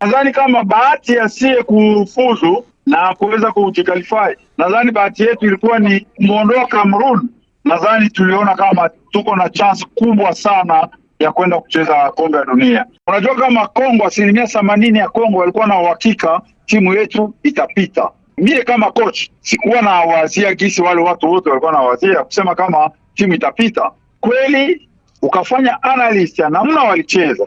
Nadhani kama bahati asiye kufuzu na kuweza kujikalify, nadhani bahati yetu ilikuwa ni kumuondoa Cameroon. Nadhani tuliona kama tuko na chance kubwa sana ya kwenda kucheza kombe la dunia. Unajua kama Kongo, 80% ya Kongo walikuwa na uhakika timu yetu itapita. Mie kama coach sikuwa na wazia gisi wale watu wote walikuwa na wazia kusema kama timu itapita. Kweli ukafanya analysis ya namna walicheza.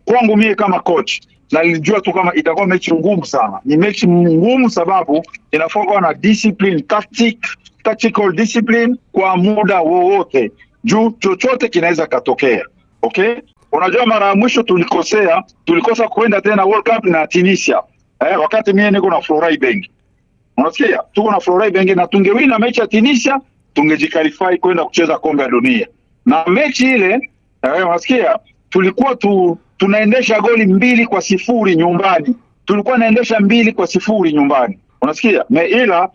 Kwangu mie kama coach na nilijua tu kama itakuwa mechi ngumu sana. Ni mechi ngumu sababu inafaa kuwa na discipline, tactical discipline kwa muda wowote. Juu chochote kinaweza katokea. Okay? Unajua mara ya mwisho tulikosa kwenda tena World Cup na Tunisia. Wakati mie niko na Florai Bengi. Unasikia? Tuko na Florai Bengi na tungewina mechi ya Tunisia, tungejikalify kwenda kucheza kombe la dunia. Na mechi ile, unasikia? Tulikuwa tunaendesha goli 2-0 nyumbani. Tulikuwa naendesha 2-0 nyumbani. Unasikia? Ila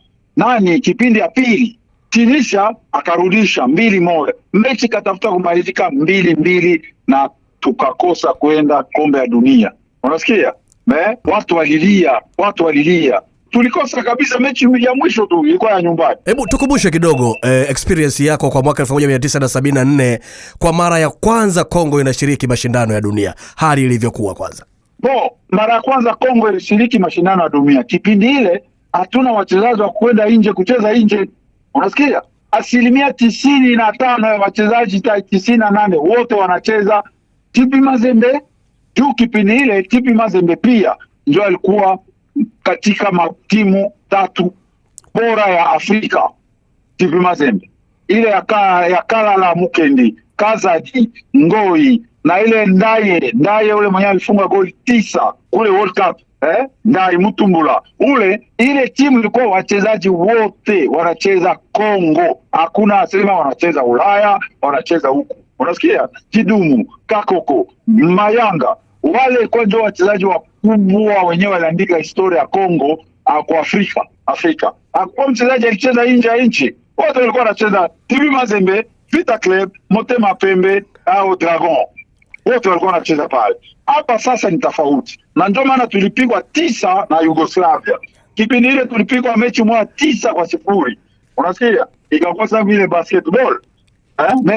kipindi ya pili Tunisia akarudisha 2-1. Mechi katafuta kumalizika 2-2 na tukakosa kwenda kombe la dunia. Unasikia? Watu walilia. Tulikosa kabisa mechi ya mwisho tu ilikuwa ya nyumbani. Hebu tukumbushe kidogo experience yako kwa mwaka 1974 kwa mara ya kwanza Kongo inashiriki mashindano ya dunia. Hali ilivyokuwa kwanza. Mara ya kwanza Kongo ilishiriki mashindano ya dunia. Kipindi ile hatuna wachezaji wa kwenda nje kucheza nje. Unasikia? 95% ya wachezaji 98 wote wanacheza TP Mazembe. Juu kipindi ile TP Mazembe pia ndio alikuwa katika matimu 3 bora ya Afrika. TP Mazembe ile ya Kalala Mukendi, Kazadi, Ngoi na ile Ndaye ule mwenye alifunga goli 9 kule World Cup. Ndaye Mutumbula ile timu ilikuwa wachezaji wote wanacheza Kongo. Hakuna asema wanacheza Ulaya, wanacheza huku. Unasikia? Kidumu, Kakoko, Mayanga, wale kwa ndio wachezaji wakubwa wenyewe waliandika historia ya Kongo kwa Afrika. Hakuna mchezaji alicheza nje ya nchi. Wote walikuwa wanacheza TP Mazembe, Vita Club, Motema Pembe au Dragon. Wote walikuwa wanacheza pale. Hapa sasa ni tofauti. Na ndio maana tulipigwa 9 na Yugoslavia. Kipindi ile tulipigwa mechi 9-0. Unasikia? Ikakuwa sababu ile basketball.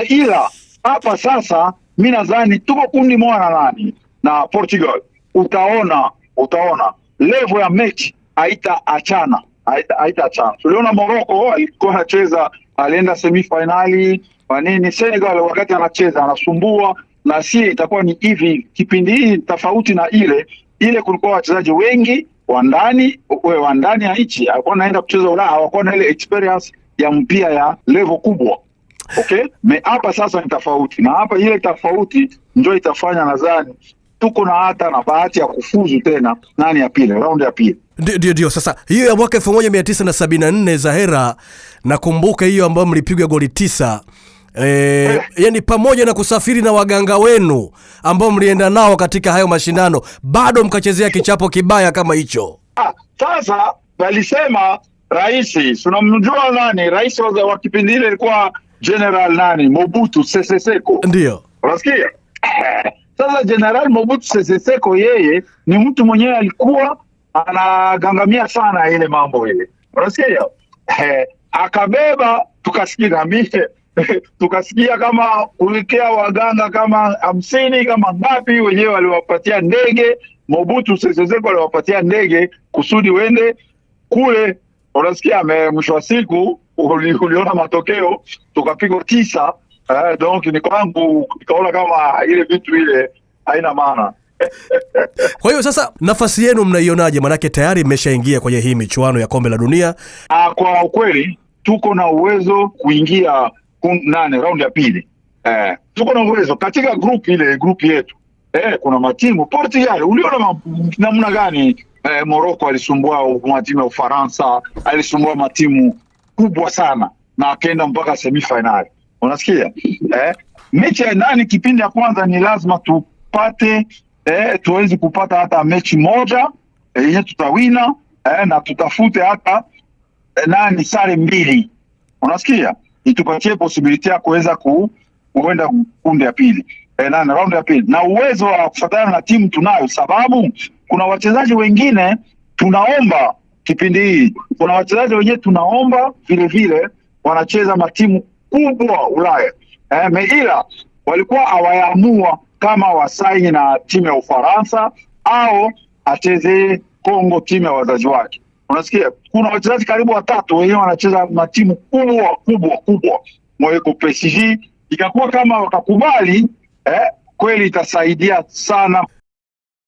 Ila hapa sasa mimi nadhani tuko kundi moja na Portugal. Utaona level ya mechi haitaachana. Tuliona Morocco alikuwa anacheza, alienda semifinali, Senegal wakati anacheza anasumbua, na itakuwa ni hivi. Kipindi hii tofauti na ile kulikuwa wachezaji wengi wa ndani ya nchi, alikuwa anaenda kucheza Ulaya, hawakuwa na ile experience ya mpira ya level kubwa. Okay? Hapa sasa ni tofauti. Na hapa ile tofauti ndio itafanya nadhani tuko na hata na bahati ya kufuzu tena round ya pili. Ndio sasa hiyo ya mwaka 1974 Zahera, nakumbuka hiyo ambayo mlipigwa goli 9. Yani pamoja na kusafiri na waganga wenu ambao mlienda nao katika hayo mashindano, bado mkachezea kichapo kibaya kama hicho. Sasa walisema rais, tunamjua nani rais wa kipindi ile, ilikuwa General Mobutu Sese Seko. Ndio. Unasikia? Sasa General Mobutu Sese Seko yeye ni mtu mwenyewe alikuwa anagangamia sana ile mambo ile. Unasikia? Akabeba tukasikia kama kulikia waganga kama 50 kama ngapi, wenyewe waliwapatia ndege. Mobutu Sese Seko aliwapatia ndege kusudi wende kule. Unasikia? Mwisho wa siku uliona matokeo, tukapigwa 9. Donc ni kwangu nikaona kama ile vitu ile haina maana. Kwa hiyo sasa nafasi yenu mnaionaje? Manake tayari mmeshaingia kwenye hii michuano ya kombe la dunia. Kwa ukweli tuko na uwezo kuingia round ya pili. Tuko na uwezo katika group yetu. Kuna matimu Portugal, uliona namna gani Morocco alisumbua matimu ya Ufaransa, alisumbua matimu kubwa sana na akaenda mpaka semifinali. Unasikia? Mechi ya kipindi ya kwanza ni lazima tupate tuwezi kupata hata mechi moja yenye tutawina, na tutafute hata sare 2. Unasikia? Itupatie possibility ya kuweza kuenda kundi ya pili. nane raundi ya pili, na uwezo wa kufuatana na timu tunayo, sababu kuna wachezaji wengine tunaomba kipindi hii, kuna wachezaji wengine tunaomba vile vile wanacheza matimu kubwa Ulaya, ila walikuwa hawayaamua kama wasaini na timu ya Ufaransa au acheze Kongo, timu ya wazazi wake. Unasikia, kuna wachezaji karibu watatu wenyewe wanacheza matimu kubwa mweko PSG. Ikakuwa kama wakakubali, kweli itasaidia sana.